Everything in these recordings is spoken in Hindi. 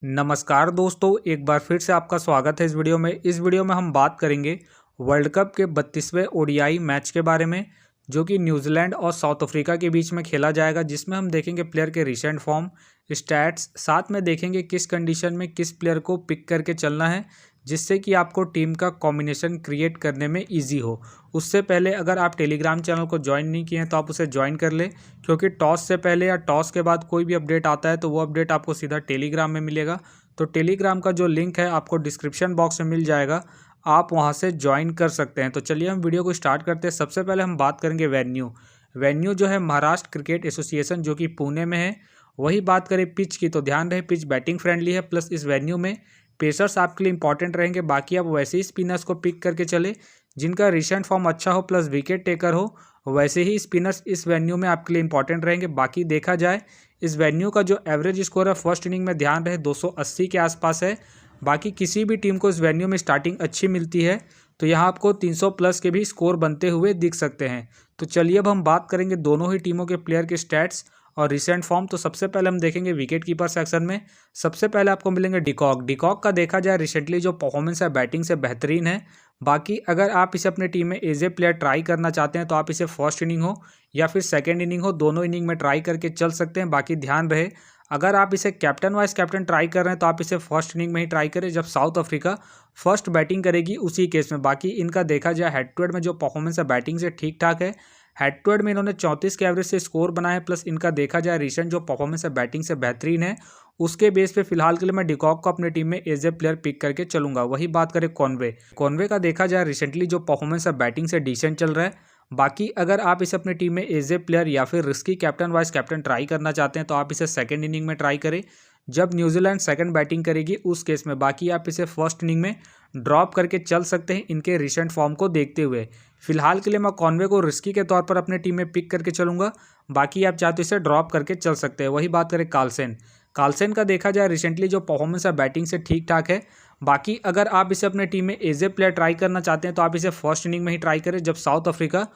नमस्कार दोस्तों, एक बार फिर से आपका स्वागत है इस वीडियो में। इस वीडियो में हम बात करेंगे वर्ल्ड कप के 32वें ओडीआई मैच के बारे में, जो कि न्यूजीलैंड और साउथ अफ्रीका के बीच में खेला जाएगा, जिसमें हम देखेंगे प्लेयर के रिसेंट फॉर्म, स्टैट्स, साथ में देखेंगे किस कंडीशन में किस प्लेयर को पिक करके चलना है, जिससे कि आपको टीम का कॉम्बिनेशन क्रिएट करने में ईजी हो। उससे पहले अगर आप टेलीग्राम चैनल को ज्वाइन नहीं किए हैं तो आप उसे ज्वाइन कर लें, क्योंकि टॉस से पहले या टॉस के बाद कोई भी अपडेट आता है तो वो अपडेट आपको सीधा टेलीग्राम में मिलेगा। तो टेलीग्राम का जो लिंक है आपको डिस्क्रिप्शन बॉक्स में मिल जाएगा, आप वहां से ज्वाइन कर सकते हैं। तो चलिए हम वीडियो को स्टार्ट करते हैं। सबसे पहले हम बात करेंगे वेन्यू जो है महाराष्ट्र क्रिकेट एसोसिएशन, जो कि पुणे में है। वही बात करें पिच की, तो ध्यान रहे पिच बैटिंग फ्रेंडली है, प्लस इस वेन्यू में पेसर्स आपके लिए इंपॉर्टेंट रहेंगे। बाकी आप वैसे ही स्पिनर्स को पिक करके चले जिनका रिसेंट फॉर्म अच्छा हो प्लस विकेट टेकर हो, वैसे ही स्पिनर्स इस वेन्यू में आपके लिए इंपॉर्टेंट रहेंगे। बाकी देखा जाए इस वेन्यू का जो एवरेज स्कोर है फर्स्ट इनिंग में ध्यान रहे 280 के आसपास है। बाकी किसी भी टीम को इस वेन्यू में स्टार्टिंग अच्छी मिलती है तो यहाँ आपको 300 प्लस के भी स्कोर बनते हुए दिख सकते हैं। तो चलिए अब हम बात करेंगे दोनों ही टीमों के प्लेयर के स्टैट्स और रिसेंट फॉर्म। तो सबसे पहले हम देखेंगे विकेट कीपर सेक्शन में। सबसे पहले आपको मिलेंगे डिकॉक का देखा जाए रिसेंटली जो परफॉर्मेंस है बैटिंग से बेहतरीन है। बाकी अगर आप इसे अपने टीम में एज ए प्लेयर ट्राई करना चाहते हैं तो आप इसे फर्स्ट इनिंग हो या फिर सेकेंड इनिंग हो, दोनों इनिंग में ट्राई करके चल सकते हैं। बाकी ध्यान रहे अगर आप इसे कैप्टन वाइस कैप्टन ट्राई कर रहे हैं तो आप इसे फर्स्ट इनिंग में ही ट्राई करें जब साउथ अफ्रीका फर्स्ट बैटिंग करेगी उसी केस में। बाकी इनका देखा जाए हेड टू हेड में जो परफॉर्मेंस है बैटिंग से ठीक ठाक है। हेड टू हेड में इन्होंने 34 के एवरेज से स्कोर बनाया है, प्लस इनका देखा जाए रिसेंट जो परफॉर्मेंस है बैटिंग से बेहतरीन है। उसके बेस पे फिलहाल के लिए मैं डिकॉक को अपने टीम में एज ए प्लेयर पिक करके चलूंगा। वही बात करें कॉनवे का देखा जाए रिसेंटली जो परफॉर्मेंस है बैटिंग से डिसेंट चल रहा है। बाकी अगर आप इसे अपनी टीम में एज ए प्लेयर या फिर risky captain vice captain try करना चाहते हैं तो आप इसे सेकंड इनिंग में ट्राई करें जब न्यूजीलैंड सेकंड बैटिंग करेगी उस केस में। बाकी आप इसे फर्स्ट इनिंग में ड्रॉप करके चल सकते हैं इनके रिसेंट फॉर्म को देखते हुए। फिलहाल के लिए मैं कॉनवे को रिस्की के तौर पर अपने टीम में पिक करके चलूंगा। बाकी आप चाहते इसे ड्रॉप करके चल सकते हैं। वही बात करें कार्लसेन का देखा जाए रिसेंटली जो परफॉर्मेंस है बैटिंग से ठीक ठाक है। बाकी अगर आप इसे अपने टीम में एज ए प्लेयर ट्राई करना चाहते हैं तो आप इसे फर्स्ट इनिंग में ही ट्राई करें जब साउथ अफ्रीका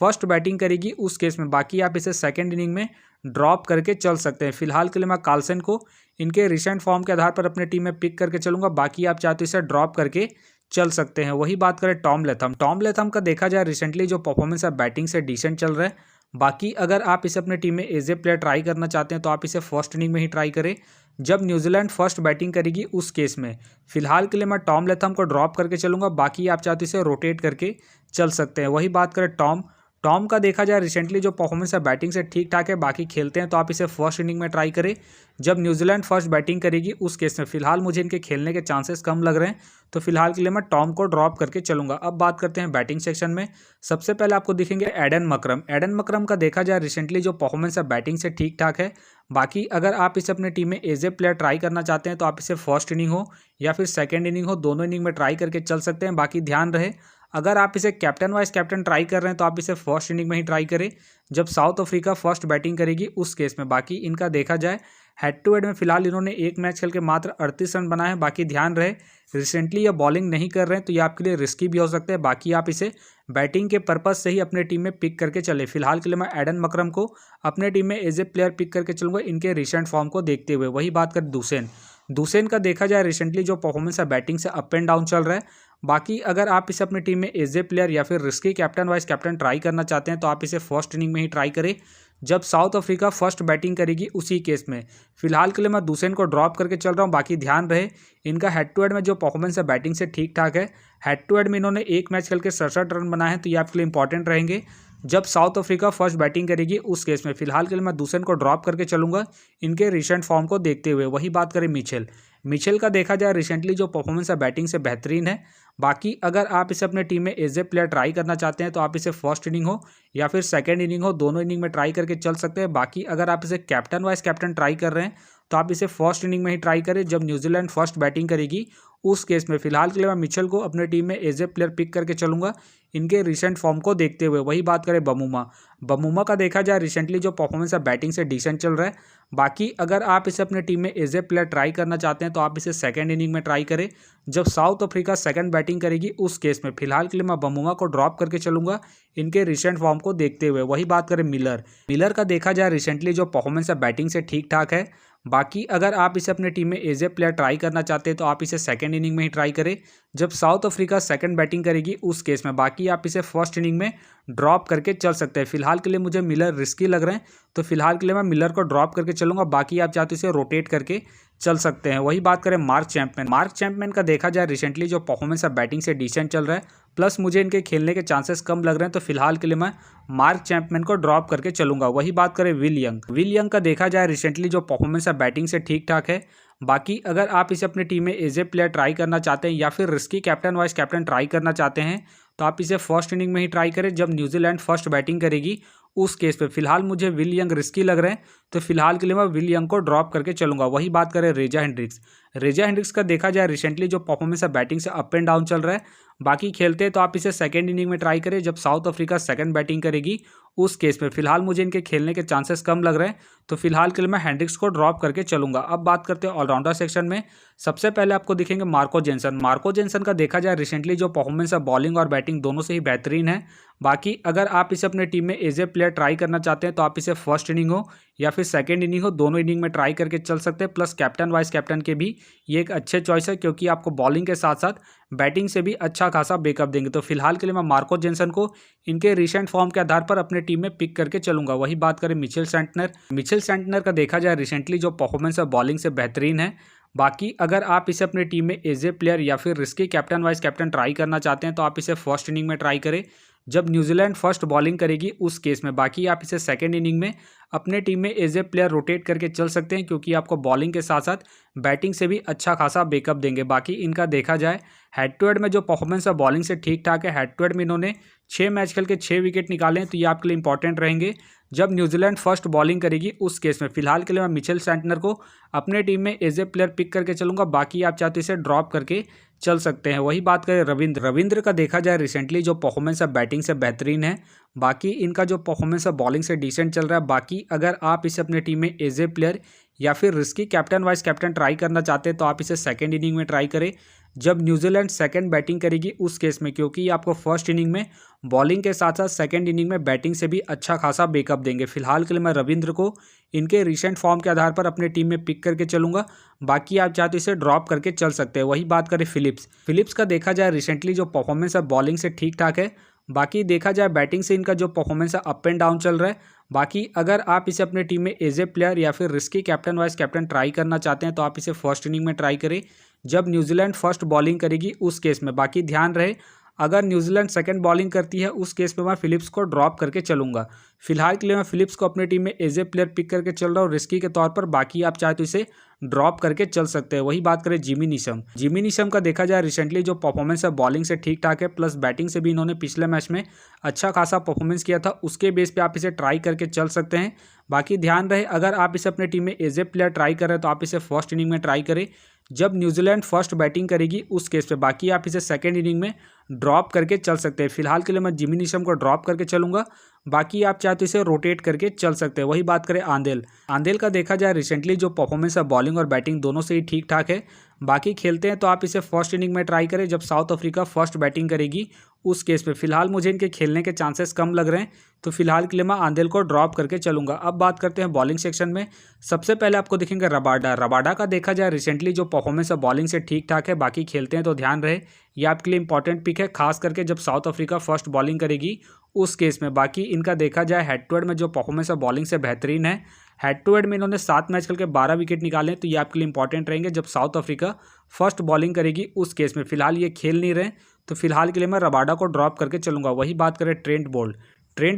फर्स्ट बैटिंग करेगी उस केस में। बाकी आप इसे सेकंड इनिंग में ड्रॉप करके चल सकते हैं। फिलहाल के लिए मैं कार्लसेन को इनके रिसेंट फॉर्म के आधार पर अपने टीम में पिक करके चलूंगा। बाकी आप चाहते इसे ड्रॉप करके चल सकते हैं। वही बात करें टॉम लेथम का देखा जाए रिसेंटली जो परफॉर्मेंस है बैटिंग से डिसेंट चल रहा है। बाकी अगर आप इसे अपने टीम में एज ए प्लेयर ट्राई करना चाहते हैं तो आप इसे फर्स्ट इनिंग में ही ट्राई करें जब न्यूजीलैंड फर्स्ट बैटिंग करेगी उस केस में। फिलहाल के लिए मैं टॉम लेथम को ड्रॉप करके चलूंगा। बाकी आप चाहते इसे रोटेट करके चल सकते हैं। वही बात करें टॉम का देखा जाए रिसेंटली जो परफॉर्मेंस है बैटिंग से ठीक ठाक है। बाकी खेलते हैं तो आप इसे फर्स्ट इनिंग में ट्राई करें जब न्यूजीलैंड फर्स्ट बैटिंग करेगी उस केस में। फिलहाल मुझे इनके खेलने के चांसेस कम लग रहे हैं तो फिलहाल के लिए मैं टॉम को ड्रॉप करके चलूंगा। अब बात करते हैं बैटिंग सेक्शन में। सबसे पहले आपको दिखेंगे एडन मकरम का देखा जाए रिसेंटली जो परफॉर्मेंस है बैटिंग से ठीक ठाक है। बाकी अगर आप इसे अपने टीम में एज ए प्लेयर ट्राई करना चाहते हैं तो आप इसे फर्स्ट इनिंग हो या फिर सेकेंड इनिंग हो, दोनों इनिंग में ट्राई करके चल सकते हैं। बाकी ध्यान रहे अगर आप इसे कैप्टन वाइस कैप्टन ट्राई कर रहे हैं तो आप इसे फर्स्ट इनिंग में ही ट्राई करें जब साउथ अफ्रीका फर्स्ट बैटिंग करेगी उस केस में। बाकी इनका देखा जाए हेड टू हेड में फिलहाल इन्होंने एक मैच खेल के मात्र 38 रन बनाए हैं। बाकी ध्यान रहे रिसेंटली ये बॉलिंग नहीं कर रहे हैं तो ये आपके लिए रिस्की भी हो सकता है। बाकी आप इसे बैटिंग के पर्पज से ही अपने टीम में पिक करके चले। फिलहाल के लिए मैं एडन मकरम को अपने टीम में एज ए प्लेयर पिक करके चलूंगा इनके रिसेंट फॉर्म को देखते हुए। वही बात कर दुसेन का देखा जाए रिसेंटली जो परफॉर्मेंस है बैटिंग से अप एंड डाउन चल रहा है। बाकी अगर आप इसे अपनी टीम में एज ए प्लेयर या फिर risky captain vice captain try करना चाहते हैं तो आप इसे फर्स्ट इनिंग में ही ट्राई करें जब साउथ अफ्रीका फर्स्ट बैटिंग करेगी उसी केस में। फिलहाल के लिए मैं दुसेन को ड्रॉप करके चल रहा हूं। बाकी ध्यान रहे इनका हेड टू हेड में जो परफॉर्मेंस है बैटिंग से ठीक ठाक है। हेड टू हेड में इन्होंने एक मैच खेल के 67 रन बनाए हैं तो ये आपके लिए इंपॉर्टेंट रहेंगे जब साउथ अफ्रीका फर्स्ट बैटिंग करेगी उस केस में। फिलहाल के लिए मैं दुसेन को ड्रॉप करके चलूंगा इनके रिसेंट फॉर्म को देखते हुए। वही बात करें मिचेल का देखा जाए रिसेंटली जो परफॉर्मेंस है बैटिंग से बेहतरीन है। बाकी अगर आप इसे अपने टीम में एज ए प्लेयर ट्राई करना चाहते हैं तो आप इसे फर्स्ट इनिंग हो या फिर सेकंड इनिंग हो, दोनों इनिंग में ट्राई करके चल सकते हैं। बाकी अगर आप इसे कैप्टन वाइस कैप्टन ट्राई कर रहे हैं तो आप इसे फर्स्ट इनिंग में ही ट्राई करें जब न्यूजीलैंड फर्स्ट बैटिंग करेगी उस केस में। फिलहाल के लिए मैं मिचेल को अपने टीम में एज ए प्लेयर पिक करके चलूंगा इनके रिसेंट फॉर्म को देखते हुए। वही बात करें बमूमा का देखा जाए रिसेंटली जो परफॉर्मेंस है बैटिंग से डिसेंट चल रहा है। बाकी अगर आप इसे अपने टीम में एज ए प्लेयर ट्राई करना चाहते हैं तो आप इसे सेकंड इनिंग में ट्राई करें जब साउथ अफ्रीका सेकंड बैटिंग करेगी उस केस में। फिलहाल के लिए मैं बमूमा को ड्रॉप करके चलूंगा इनके रिसेंट फॉर्म को देखते हुए। वही बात करें मिलर का देखा जाए रिसेंटली जो परफॉर्मेंस है बैटिंग से ठीक ठाक है। बाकी अगर आप इसे अपनी टीम में एज ए प्लेयर ट्राई करना चाहते हैं तो आप इसे सेकंड इनिंग में ही ट्राई करें जब साउथ अफ्रीका सेकंड बैटिंग करेगी उस केस में। बाकी आप इसे फर्स्ट इनिंग में ड्रॉप करके चल सकते हैं। फिलहाल के लिए मुझे मिलर रिस्की लग रहे हैं तो फिलहाल के लिए मैं मिलर को ड्रॉप करके चलूंगा। बाकी आप चाहते इसे रोटेट करके चल सकते हैं। वही बात करें मार्क चैंपमैन। मार्क चैंपमैन का देखा जाए रिसेंटली जो परफॉर्मेंस है बैटिंग से डिसेंट चल रहा है, प्लस मुझे इनके खेलने के चांसेस कम लग रहे हैं तो फिलहाल के लिए मैं मार्क चैंपमैन को ड्रॉप करके चलूंगा। वही बात करें विल यंग। विल यंग का देखा जाए रिसेंटली जो परफॉर्मेंस है बैटिंग से ठीक ठाक है। बाकी अगर आप इसे अपनी टीम में एज ए प्लेयर ट्राई करना चाहते हैं या फिर risky captain vice captain try करना चाहते हैं तो आप इसे फर्स्ट इनिंग में ही ट्राई करें जब न्यूजीलैंड फर्स्ट बैटिंग करेगी उस केस पे। फिलहाल मुझे विल यंग रिस्की लग रहे हैं तो फिलहाल के लिए मैं विल यंग को ड्रॉप करके चलूंगा। वही बात करें रेजा हेंड्रिक्स। रेजा हेंड्रिक्स का देखा जाए रिसेंटली जो परफॉर्मेंस है बैटिंग से अप एंड डाउन चल रहा है। बाकी खेलते हैं तो आप इसे सेकंड इनिंग में ट्राई करें जब साउथ अफ्रीका सेकंड बैटिंग करेगी उस केस में। फिलहाल मुझे इनके खेलने के चांसेस कम लग रहे हैं तो फिलहाल के लिए मैं हेंड्रिक्स को ड्रॉप करके चलूंगा। अब बात करते हैं ऑलराउंडर सेक्शन में। सबसे पहले आपको दिखेंगे मार्को जेनसन। मार्को जेनसन का देखा जाए रिसेंटली जो परफॉर्मेंस है बॉलिंग और बैटिंग दोनों से ही बेहतरीन है। बाकी अगर आप इसे अपने टीम में एज ए प्लेयर ट्राई करना चाहते हैं तो आप इसे फर्स्ट इनिंग हो या फिर सेकंड इनिंग हो दोनों इनिंग में ट्राई करके चल सकते हैं। प्लस कैप्टन वाइस कैप्टन के भी ये एक अच्छे चॉइस है क्योंकि आपको बॉलिंग के साथ साथ बैटिंग से भी अच्छा खासा बैकअप देंगे। तो फिलहाल के लिए मैं मार्को जेनसन को इनके रिसेंट फॉर्म के आधार पर अपने टीम में पिक करके चलूंगा। वही बात करें मिचेल सेंटनर। मिचेल सेंटनर का देखा जाए रिसेंटली जो परफॉर्मेंस है बॉलिंग से बेहतरीन है। बाकी अगर आप इसे अपनी टीम में एज ए प्लेयर या फिर risky captain vice captain try करना चाहते हैं तो आप इसे फर्स्ट इनिंग में ट्राई करें जब न्यूजीलैंड फर्स्ट बॉलिंग करेगी उस केस में। बाकी आप इसे सेकंड इनिंग में अपने टीम में एज ए प्लेयर रोटेट करके चल सकते हैं क्योंकि आपको बॉलिंग के साथ साथ बैटिंग से भी अच्छा खासा बैकअप देंगे। बाकी इनका देखा जाए हेड टू हेड में जो परफॉर्मेंस है बॉलिंग से ठीक ठाक है। हेड टू हेड में इन्होंने 6 मैच खेल के 6 विकेट निकाले हैं तो ये आपके लिए इंपॉर्टेंट रहेंगे जब न्यूजीलैंड फर्स्ट बॉलिंग करेगी उस केस में। फिलहाल के लिए मैं मिचेल सेंटनर को अपने टीम में एज ए प्लेयर पिक करके चलूंगा। बाकी आप चाहते इसे ड्रॉप करके चल सकते हैं। वही बात करें रविंद्र का देखा जाए रिसेंटली जो परफॉर्मेंस है बैटिंग से बेहतरीन है। बाकी इनका जो परफॉर्मेंस है बॉलिंग से डिसेंट चल रहा है। बाकी अगर आप इसे अपने टीम में एज ए प्लेयर या फिर risky captain vice captain try करना चाहते हैं तो आप इसे सेकंड इनिंग में ट्राई करें जब न्यूजीलैंड सेकंड बैटिंग करेगी उस केस में क्योंकि आपको फर्स्ट इनिंग में बॉलिंग के साथ साथ सेकंड इनिंग में बैटिंग से भी अच्छा खासा बैकअप देंगे। फिलहाल के लिए मैं रविंद्र को इनके रिसेंट फॉर्म के आधार पर अपने टीम में पिक करके चलूंगा। बाकी आप चाहते इसे ड्रॉप करके चल सकते हैं। वही बात करें फिलिप्स का देखा जाए रिसेंटली जो परफॉर्मेंस है बॉलिंग से ठीक ठाक है। बाकी देखा जाए बैटिंग से इनका जो परफॉर्मेंस है अप एंड डाउन चल रहा है। बाकी अगर आप इसे अपने टीम में एज ए प्लेयर या फिर risky captain vice captain try करना चाहते हैं तो आप इसे फर्स्ट इनिंग में ट्राई करें जब न्यूजीलैंड फर्स्ट बॉलिंग करेगी उस केस में। बाकी ध्यान रहे अगर न्यूजीलैंड सेकंड बॉलिंग करती है उस केस पे मैं फिलिप्स को ड्रॉप करके चलूंगा। फिलहाल के लिए मैं फिलिप्स को अपनी टीम में एज ए प्लेयर पिक करके चल रहा हूँ रिस्की के तौर पर। बाकी आप चाहे तो इसे ड्रॉप करके चल सकते हैं। वही बात करें जिमी नीशम का देखा जाए रिसेंटली जो परफॉर्मेंस है बॉलिंग से ठीक ठाक है। प्लस बैटिंग से भी इन्होंने पिछले मैच में अच्छा खासा परफॉर्मेंस किया था, उसके बेस पे आप इसे ट्राई करके चल सकते हैं। बाकी ध्यान रहे अगर आप इसे अपने टीम में एज ए प्लेयर ट्राई कर रहे हैं तो आप इसे फर्स्ट इनिंग में ट्राई करें जब न्यूजीलैंड फर्स्ट बैटिंग करेगी उस केस पे। बाकी आप इसे सेकंड इनिंग में ड्रॉप करके चल सकते हैं। फिलहाल के लिए मैं जिमी नीशम को ड्रॉप करके चलूंगा। बाकी आप चाहे तो इसे रोटेट करके चल सकते हैं। वही बात करें आंदेल का देखा जाए रिसेंटली जो परफॉर्मेंस है बॉलिंग और बैटिंग दोनों से ही ठीक ठाक है। बाकी खेलते हैं तो आप इसे फर्स्ट इनिंग में ट्राई करें जब साउथ अफ्रीका फर्स्ट बैटिंग करेगी उस केस पे। फिलहाल मुझे इनके खेलने के चांसेस कम लग रहे हैं तो फिलहाल के लिए मैं आंदेल को ड्रॉप करके चलूंगा। अब बात करते हैं बॉलिंग सेक्शन में। सबसे पहले आपको दिखेंगे रबाडा का देखा जाए रिसेंटली जो परफॉर्मेंस है बॉलिंग से ठीक ठाक है। बाकी खेलते हैं तो ध्यान रहे ये आपके लिए इंपॉर्टेंट पिक है खास करके जब साउथ अफ्रीका फर्स्ट बॉलिंग करेगी उस केस में। बाकी इनका देखा जाए हेड टू हेड में जो परफॉर्मेंस है बॉलिंग से बेहतरीन है। हेड टू हेड में इन्होंने 7 मैच खेल के 12 विकेट निकाले हैं तो ये आपके लिए इंपॉर्टेंट रहेंगे जब साउथ अफ्रीका फर्स्ट बॉलिंग करेगी उस केस में। फिलहाल ये खेल नहीं रहे तो फिलहाल के लिए मैं रबाडा को ड्रॉप करके चलूंगा। वही बात करें ट्रेंट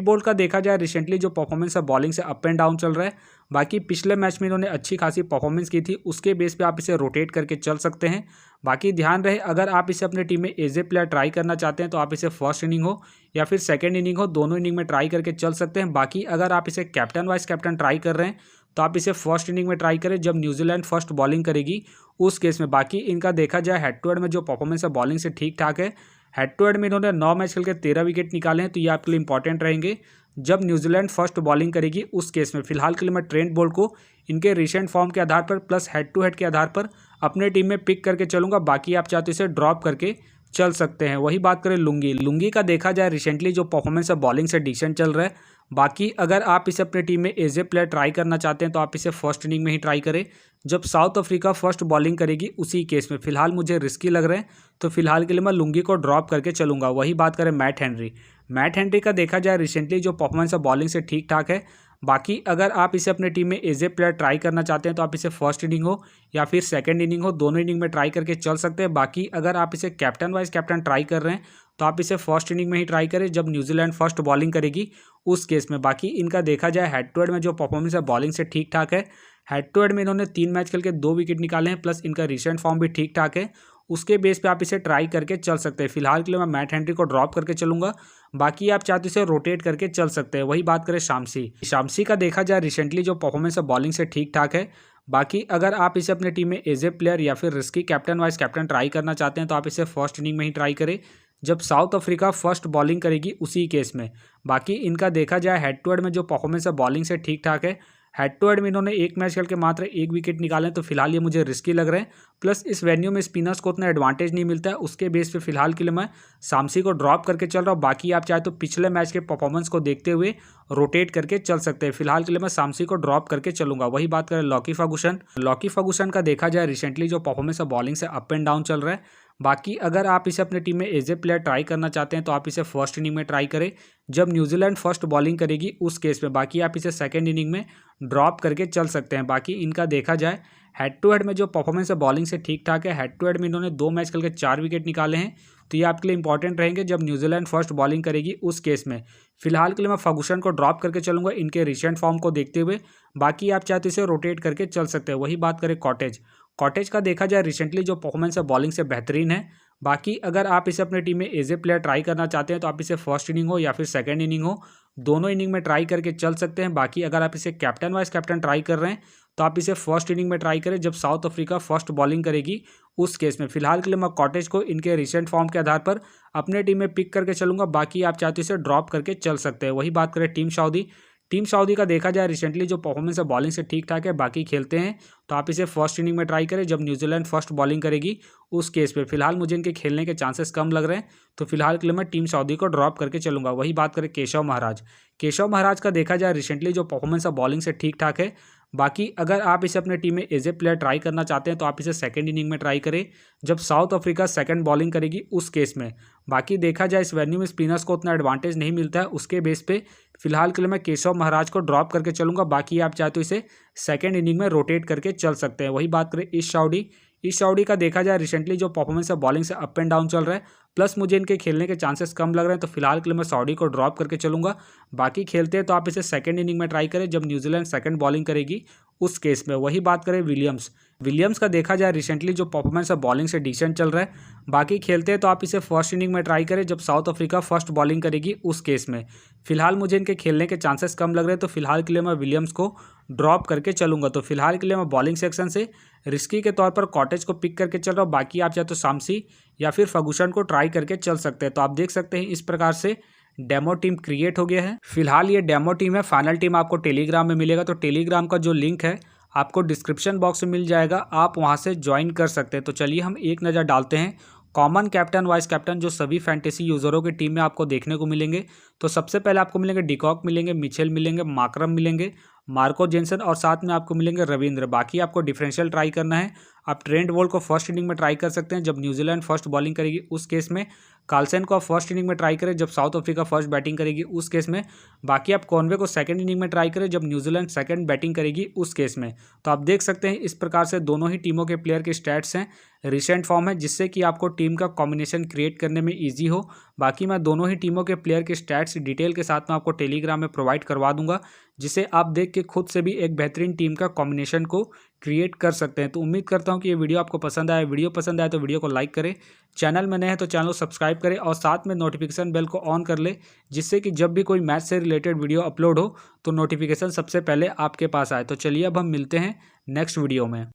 बोल्ट का देखा जाए रिसेंटली जो परफॉर्मेंस है बॉलिंग से अप एंड डाउन चल रहा है। बाकी पिछले मैच में इन्होंने अच्छी खासी परफॉर्मेंस की थी, उसके बेस पे आप इसे रोटेट करके चल सकते हैं। बाकी ध्यान रहे अगर आप इसे अपने टीम में एज ए प्लेयर ट्राई करना चाहते हैं तो आप इसे फर्स्ट इनिंग हो या फिर सेकंड इनिंग हो दोनों इनिंग में ट्राई करके चल सकते हैं। बाकी अगर आप इसे कैप्टन वाइस कैप्टन ट्राई कर रहे हैं तो आप इसे फर्स्ट इनिंग में ट्राई करें जब न्यूजीलैंड फर्स्ट बॉलिंग करेगी उस केस में। बाकी इनका देखा जाए हेड टू हेड में जो परफॉर्मेंस है बॉलिंग से ठीक ठाक है। हेड टू हेड में इन्होंने 9 मैच खेल के 13 विकेट निकाले हैं तो ये आपके लिए इंपॉर्टेंट रहेंगे जब न्यूजीलैंड फर्स्ट बॉलिंग करेगी उस केस में। फिलहाल के लिए मैं ट्रेंट बोल्ट को इनके रिसेंट फॉर्म के आधार पर प्लस हेड टू हेड के आधार पर अपने टीम में पिक करके चलूंगा। बाकी आप चाहते इसे ड्रॉप करके चल सकते हैं। वही बात करें लुंगी का देखा जाए रिसेंटली जो परफॉर्मेंस है बॉलिंग से डिसेंट चल रहा है। बाकी अगर आप इसे अपनी टीम में एज ए प्लेयर ट्राई करना चाहते हैं तो आप इसे फर्स्ट इनिंग में ही ट्राई करें जब साउथ अफ्रीका फर्स्ट बॉलिंग करेगी उसी केस में। फिलहाल मुझे रिस्की लग रहे हैं तो फिलहाल के लिए मैं लुंगी को ड्रॉप करके चलूंगा। वही बात करें मैट हेनरी का देखा जाए रिसेंटली जो परफॉर्मेंस है बॉलिंग से ठीक ठाक है। बाकी अगर आप इसे अपने टीम में एज ए प्लेयर ट्राई करना चाहते हैं तो आप इसे फर्स्ट इनिंग हो या फिर सेकंड इनिंग हो, दोनों इनिंग में ट्राई करके चल सकते हैं। बाकी अगर आप इसे कैप्टन वाइस कैप्टन ट्राई कर रहे हैं तो आप इसे फर्स्ट इनिंग में ही ट्राई करें जब न्यूजीलैंड फर्स्ट बॉलिंग करेगी उस केस में। बाकी इनका देखा जाए हेड टू हेड में जो परफॉर्मेंस है बॉलिंग से ठीक ठाक है। हेड टू हेड में इन्होंने 3 मैच खेल के 2 विकेट निकाले हैं, प्लस इनका रिसेंट फॉर्म भी ठीक ठाक है। उसके बेस पे आप इसे ट्राई करके चल सकते हैं। फिलहाल के लिए मैं मैट हेनरी को ड्रॉप करके चलूंगा। बाकी आप चाहते इसे रोटेट करके चल सकते हैं। वही बात करें शामसी का देखा जाए रिसेंटली जो परफॉर्मेंस है बॉलिंग से ठीक ठाक है। बाकी अगर आप इसे अपने टीम में एज ए प्लेयर या फिर risky captain vice captain try करना चाहते हैं तो आप इसे फर्स्ट इनिंग में ही ट्राई करें जब साउथ अफ्रीका फर्स्ट बॉलिंग करेगी उसी केस में। बाकी इनका देखा जाए हेड टू हेड में जो परफॉर्मेंस है बॉलिंग से ठीक ठाक है। हेड टू हेड में इन्होंने 1 मैच खेल के मात्र 1 विकेट निकाले तो फिलहाल ये मुझे रिस्की लग रहे हैं। प्लस इस वेन्यू में स्पिनर्स को उतना एडवांटेज नहीं मिलता है। उसके बेस पे फिलहाल के लिए मैं शामसी को ड्रॉप करके चल रहा हूँ। बाकी आप चाहे तो पिछले मैच के परफॉर्मेंस को देखते हुए रोटेट करके चल सकते हैं। फिलहाल के लिए मैं शामसी को ड्रॉप करके चलूंगा। वही बात करें लॉकी फर्गुसन का देखा जाए रिसेंटली जो परफॉर्मेंस है बॉलिंग से अप एंड डाउन चल रहा है। बाकी अगर आप इसे अपने टीम में एज ए प्लेयर ट्राई करना चाहते हैं तो आप इसे फर्स्ट इनिंग में ट्राई करें जब न्यूजीलैंड फर्स्ट बॉलिंग करेगी उस केस में। बाकी आप इसे सेकंड इनिंग में ड्रॉप करके चल सकते हैं। बाकी इनका देखा जाए हेड टू हेड में जो परफॉर्मेंस है बॉलिंग से ठीक ठाक है। हेड टू हेड में इन्होंने 2 मैच खेल के 4 विकेट निकाले हैं तो ये आपके लिए इंपॉर्टेंट रहेंगे जब न्यूजीलैंड फर्स्ट बॉलिंग करेगी उस केस में। फिलहाल के लिए मैं फर्गुसन को ड्रॉप करके चलूंगा इनके रिसेंट फॉर्म को देखते हुए। बाकी आप चाहते इसे रोटेट करके चल सकते हैं। वही बात करें कॉटेज का देखा जाए रिसेंटली जो परफॉर्मेंस है बॉलिंग से बेहतरीन है। बाकी अगर आप इसे अपने टीम में एज ए प्लेयर ट्राई करना चाहते हैं तो आप इसे फर्स्ट इनिंग हो या फिर सेकंड इनिंग हो, दोनों इनिंग में ट्राई करके चल सकते हैं। बाकी अगर आप इसे कैप्टन वाइस कैप्टन ट्राई कर रहे हैं तो आप इसे फर्स्ट इनिंग में ट्राई करें जब साउथ अफ्रीका फर्स्ट बॉलिंग करेगी उस केस में। फिलहाल के लिए मैं कॉटेज को इनके रिसेंट फॉर्म के आधार पर अपने टीम में पिक करके चलूंगा। बाकी आप चाहते इसे ड्रॉप करके चल सकते हैं। वही बात करें टीम सऊदी का देखा जाए रिसेंटली जो परफॉर्मेंस है बॉलिंग से ठीक ठाक है। बाकी खेलते हैं तो आप इसे फर्स्ट इनिंग में ट्राई करें जब न्यूजीलैंड फर्स्ट बॉलिंग करेगी उस केस पे। फिलहाल मुझे इनके खेलने के चांसेस कम लग रहे हैं तो फिलहाल के लिए मैं टीम सऊदी को ड्रॉप करके चलूंगा। वही बात करें केशव महाराज का देखा जाए रिसेंटली जो परफॉर्मेंस है बॉलिंग से ठीक ठाक है। बाकी अगर आप इसे अपने टीम में एज ए प्लेयर ट्राई करना चाहते हैं तो आप इसे सेकंड इनिंग में ट्राई करें जब साउथ अफ्रीका सेकंड बॉलिंग करेगी उस केस में। बाकी देखा जाए इस वेन्यू में स्पिनर्स को उतना एडवांटेज नहीं मिलता है। उसके बेस पे फिलहाल के लिए मैं केशव महाराज को ड्रॉप करके चलूंगा। बाकी आप चाहे तो इसे सेकंड इनिंग में रोटेट करके चल सकते हैं। वही बात करें ईस्ट साउडी का देखा जाए रिसेंटली जो परफॉर्मेंस है बॉलिंग से अप एंड डाउन चल रहा है। प्लस मुझे इनके खेलने के चांसेस कम लग रहे हैं तो फिलहाल के लिए मैं सऊदी को ड्रॉप करके चलूंगा। बाकी खेलते हैं तो आप इसे सेकंड इनिंग में ट्राई करें जब न्यूजीलैंड सेकंड बॉलिंग करेगी उस केस में। वही बात करें विलियम्स का देखा जाए रिसेंटली जो परफॉर्मेंस है बॉलिंग से डिसेंट चल रहा है। बाकी खेलते हैं तो आप इसे फर्स्ट इनिंग में ट्राई करें जब साउथ अफ्रीका फर्स्ट बॉलिंग करेगी उस केस में। फिलहाल मुझे इनके खेलने के चांसेस कम लग रहे हैं तो फिलहाल के लिए मैं विलियम्स को ड्रॉप करके चलूंगा। तो फिलहाल के लिए मैं बॉलिंग सेक्शन से रिस्की के तौर पर कॉटेज को पिक करके चल रहा हूँ। बाकी आप चाहे तो शामसी या फिर फर्गुसन को ट्राई करके चल सकते हैं। तो आप देख सकते हैं इस प्रकार से डेमो टीम क्रिएट हो गया है। फिलहाल ये डेमो टीम है, फाइनल टीम आपको टेलीग्राम में मिलेगा। तो टेलीग्राम का जो लिंक है आपको डिस्क्रिप्शन बॉक्स में मिल जाएगा, आप वहां से ज्वाइन कर सकते हैं। तो चलिए हम एक नज़र डालते हैं कॉमन कैप्टन वाइस कैप्टन जो सभी फैंटेसी यूजरों की टीम में आपको देखने को मिलेंगे। तो सबसे पहले आपको मिलेंगे डिकॉक मिलेंगे, मिचेल मिलेंगे, मार्करम मिलेंगे, मार्को जेनसन और साथ में आपको मिलेंगे रविंद्र। बाकी आपको डिफरेंशियल ट्राई करना है। आप ट्रेंट बोल्ट को फर्स्ट इनिंग में ट्राई कर सकते हैं जब न्यूजीलैंड फर्स्ट बॉलिंग करेगी उस केस में। कार्लसन को आप फर्स्ट इनिंग में ट्राई करें जब साउथ अफ्रीका फर्स्ट बैटिंग करेगी उस केस में। बाकी आप कॉनवे को सेकंड इनिंग में ट्राई करें जब न्यूजीलैंड सेकंड बैटिंग करेगी उस केस में। तो आप देख सकते हैं इस प्रकार से दोनों ही टीमों के प्लेयर के स्टैट्स हैं, रिसेंट फॉर्म है, जिससे कि आपको टीम का कॉम्बिनेशन क्रिएट करने में ईजी हो। बाकी मैं दोनों ही टीमों के प्लेयर के स्टैट्स डिटेल के साथ में आपको टेलीग्राम में प्रोवाइड करवा दूंगा, जिसे आप देख के खुद से भी एक बेहतरीन टीम का कॉम्बिनेशन को क्रिएट कर सकते हैं। तो उम्मीद करता हूं कि ये वीडियो आपको पसंद आया। वीडियो पसंद आए तो वीडियो को लाइक करें, चैनल में नए हैं तो चैनल को सब्सक्राइब करें और साथ में नोटिफिकेशन बेल को ऑन कर ले, जिससे कि जब भी कोई मैच से रिलेटेड वीडियो अपलोड हो तो नोटिफिकेशन सबसे पहले आपके पास आए। तो चलिए अब हम मिलते हैं नेक्स्ट वीडियो में।